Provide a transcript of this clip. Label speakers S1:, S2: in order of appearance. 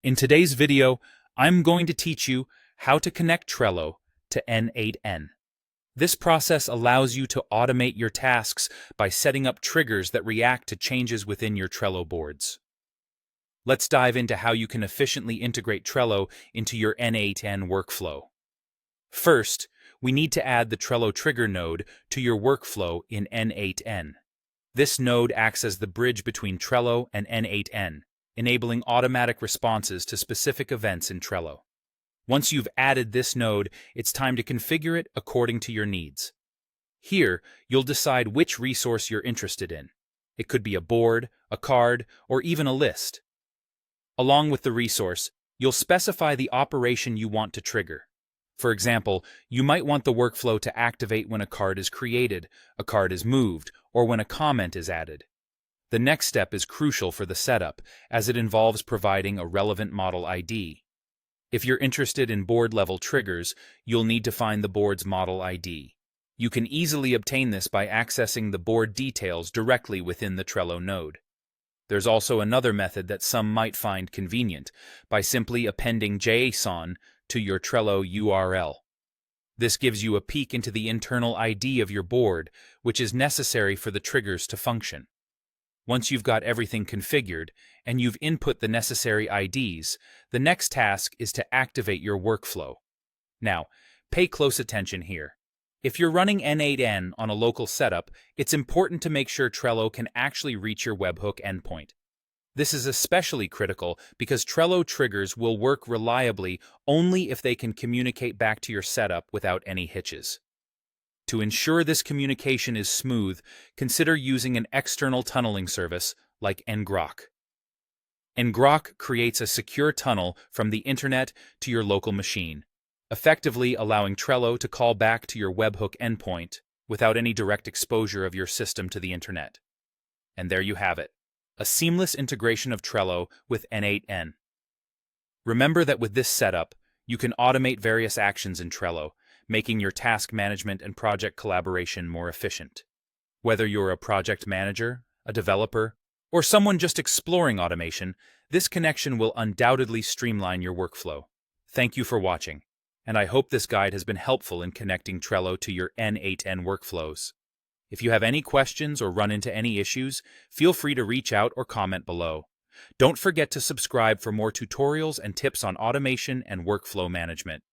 S1: In today's video, I'm going to teach you how to connect Trello to N8N. This process allows you to automate your tasks by setting up triggers that react to changes within your Trello boards. Let's dive into how you can efficiently integrate Trello into your N8N workflow. First, we need to add the Trello trigger node to your workflow in N8N. This node acts as the bridge between Trello and N8N, enabling automatic responses to specific events in Trello. Once you've added this node, it's time to configure it according to your needs. Here, you'll decide which resource you're interested in. It could be a board, a card, or even a list. Along with the resource, you'll specify the operation you want to trigger. For example, you might want the workflow to activate when a card is created, a card is moved, or when a comment is added. The next step is crucial for the setup, as it involves providing a relevant model ID. If you're interested in board-level triggers, you'll need to find the board's model ID. You can easily obtain this by accessing the board details directly within the Trello node. There's also another method that some might find convenient, by simply appending JSON to your Trello URL. This gives you a peek into the internal ID of your board, which is necessary for the triggers to function. Once you've got everything configured, and you've input the necessary IDs, the next task is to activate your workflow. Now, pay close attention here. If you're running N8N on a local setup, it's important to make sure Trello can actually reach your webhook endpoint. This is especially critical because Trello triggers will work reliably only if they can communicate back to your setup without any hitches. To ensure this communication is smooth, consider using an external tunneling service like Ngrok. Ngrok creates a secure tunnel from the internet to your local machine, effectively allowing Trello to call back to your webhook endpoint without any direct exposure of your system to the internet. And there you have it, a seamless integration of Trello with N8N. Remember that with this setup, you can automate various actions in Trello, making your task management and project collaboration more efficient. Whether you're a project manager, a developer, or someone just exploring automation, this connection will undoubtedly streamline your workflow. Thank you for watching, and I hope this guide has been helpful in connecting Trello to your N8N workflows. If you have any questions or run into any issues, feel free to reach out or comment below. Don't forget to subscribe for more tutorials and tips on automation and workflow management.